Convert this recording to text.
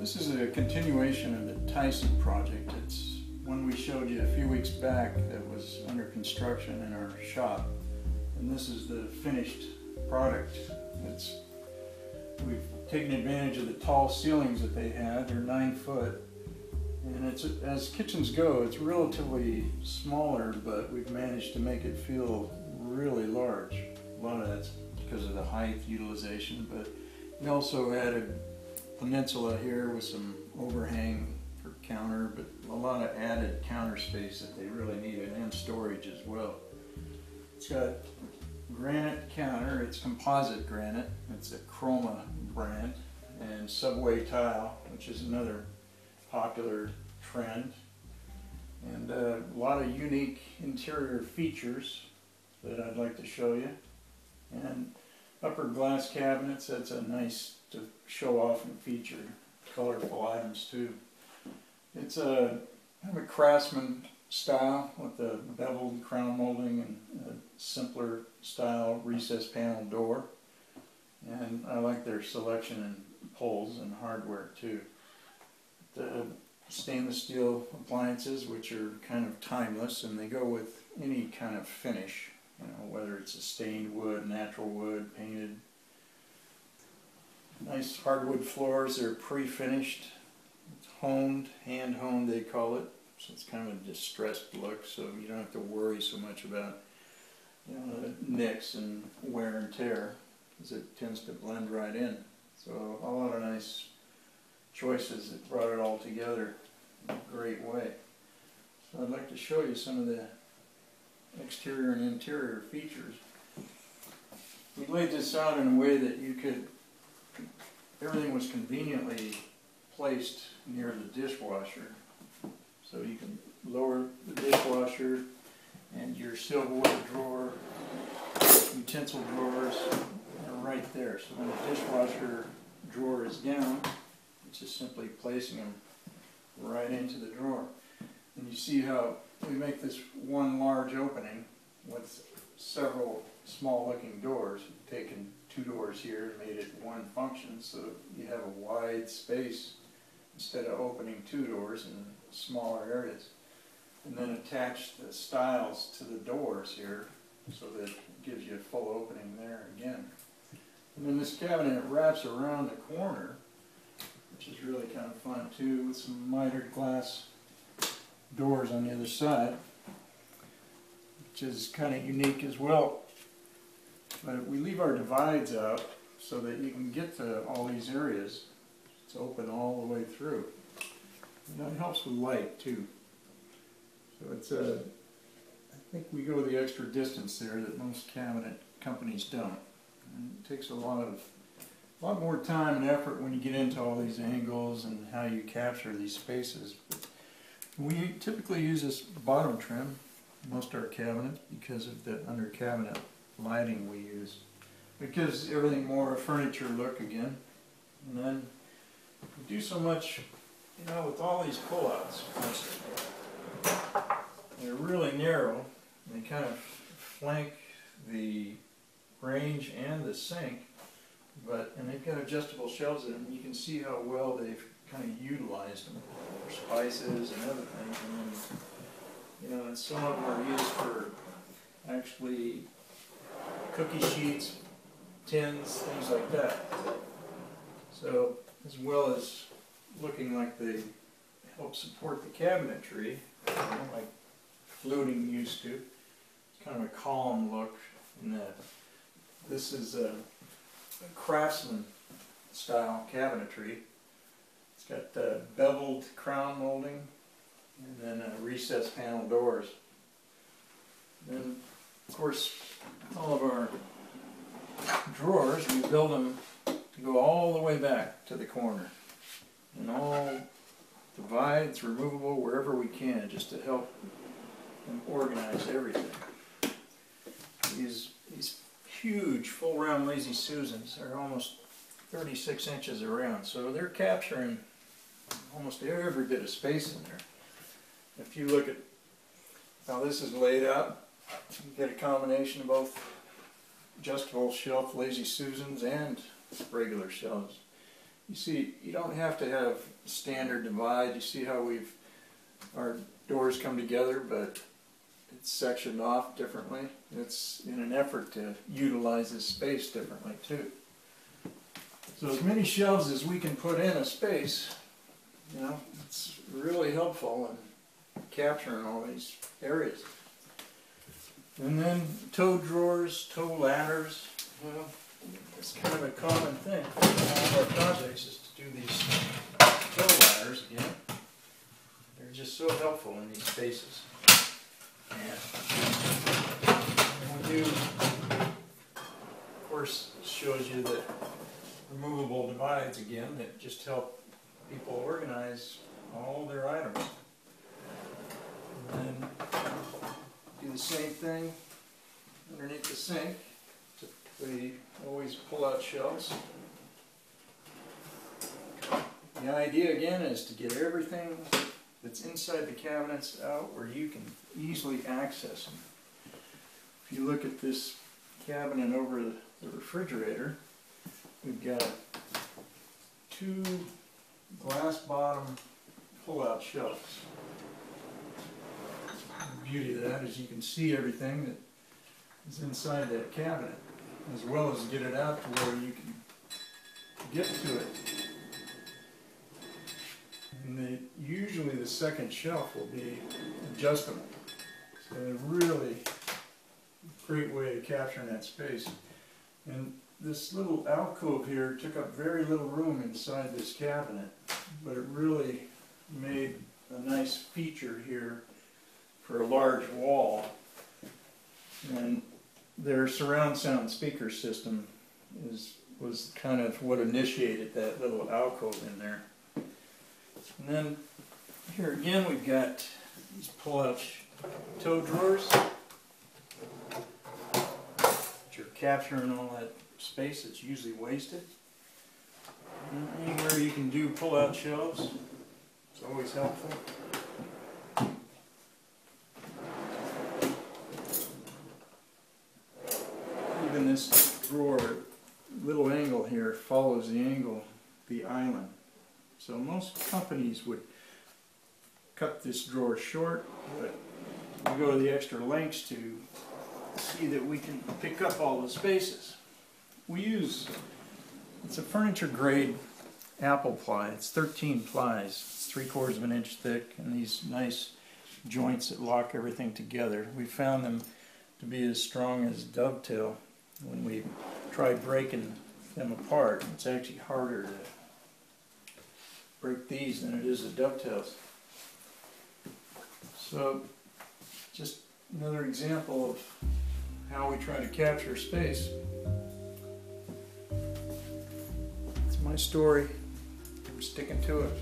This is a continuation of the Tyson project. It's one we showed you a few weeks back that was under construction in our shop. And this is the finished product. We've taken advantage of the tall ceilings that they had. They're 9 foot. And as kitchens go, it's relatively smaller, but we've managed to make it feel really large. A lot of that's because of the height utilization, but we also added peninsula here with some overhang for counter, but a lot of added counter space that they really needed, and storage as well. It's got granite counter. It's composite granite. It's a Chroma brand, and subway tile, which is another popular trend, and a lot of unique interior features that I'd like to show you. And upper glass cabinets, that's a nice to show off and feature colorful items too. It's kind of a craftsman style with a beveled crown molding and a simpler style recessed panel door. And I like their selection in poles and hardware too. The stainless steel appliances, which are kind of timeless, and they go with any kind of finish, you know, whether it's a stained wood, natural wood, painted. Nice hardwood floors. They're pre-finished. It's honed, hand honed they call it. So it's kind of a distressed look, so you don't have to worry so much about, you know, nicks and wear and tear, because it tends to blend right in. So a lot of nice choices that brought it all together in a great way. So I'd like to show you some of the exterior and interior features. We laid this out in a way that everything was conveniently placed near the dishwasher. So you can lower the dishwasher and your silverware drawer, utensil drawers are right there. So when the dishwasher drawer is down, it's just simply placing them right into the drawer. And you see how we make this one large opening with several small looking doors. We've taken 2 doors here and made it one function, so you have a wide space instead of opening 2 doors in smaller areas. And then attach the stiles to the doors here so that it gives you a full opening there again. And then this cabinet wraps around the corner, which is really kind of fun too, with some mitered glass doors on the other side, which is kind of unique as well. But we leave our divides out so that you can get to all these areas. It's open all the way through. And that helps with light too. So it's I think we go the extra distance there that most cabinet companies don't. And it takes a lot more time and effort when you get into all these angles and how you capture these spaces. We typically use this bottom trim in most of our cabinets because of the under cabinet lighting we use. It gives everything more a furniture look again. And then we do so much, you know, with all these pullouts. They're really narrow. They kind of flank the range and the sink, and they've got adjustable shelves in them. You can see how well they've kind of utilized them for spices and other things. And then, you know, and some of them are used for actually cookie sheets, tins, things like that. So, as well as looking like they help support the cabinetry, you know, like fluting used to. It's kind of a calm look in that. This is a craftsman style cabinetry. It's got beveled crown molding and then recessed panel doors. Then, of course, all of our drawers, we build them to go all the way back to the corner. And all divides, removable wherever we can, just to help them organize everything. These huge full round Lazy Susans are almost 36 inches around, so they're capturing almost every bit of space in there. If you look at how this is laid out, you get a combination of both adjustable shelf Lazy Susans and regular shelves. You see, you don't have to have standard divide. You see how our doors come together, but it's sectioned off differently. It's in an effort to utilize this space differently too. So as many shelves as we can put in a space, it's really helpful in capturing all these areas. And then toe drawers, toe ladders. It's kind of a common thing for all of our projects is to do these toe ladders again. They're just so helpful in these spaces. And we do, of course, shows you the removable divides again that just help people organize all their items. And then do the same thing underneath the sink. We always pull out shelves. The idea again is to get everything that's inside the cabinets out where you can easily access them. If you look at this cabinet over the refrigerator, we've got 2 glass bottom pull-out shelves. The beauty of that is you can see everything that is inside that cabinet, as well as get it out to where you can get to it. And usually the second shelf will be adjustable. So a really great way of capturing that space. And this little alcove here took up very little room inside this cabinet, but it really made a nice feature here for a large wall. And their surround sound speaker system was kind of what initiated that little alcove in there. And then here again we've got these pull-out toe drawers, which are capturing all that space that's usually wasted. And anywhere you can do pull-out shelves, it's always helpful. Even this drawer, little angle here, follows the angle, the island. So most companies would cut this drawer short, but we go to the extra lengths to see that we can pick up all the spaces. It's a furniture grade apple ply. It's 13 plies. It's 3/4 of an inch thick, and these nice joints that lock everything together. We found them to be as strong as dovetail. When we try breaking them apart, it's actually harder to break these than it is the dovetails. So, just another example of how we try to capture space. It's my story. I'm sticking to it.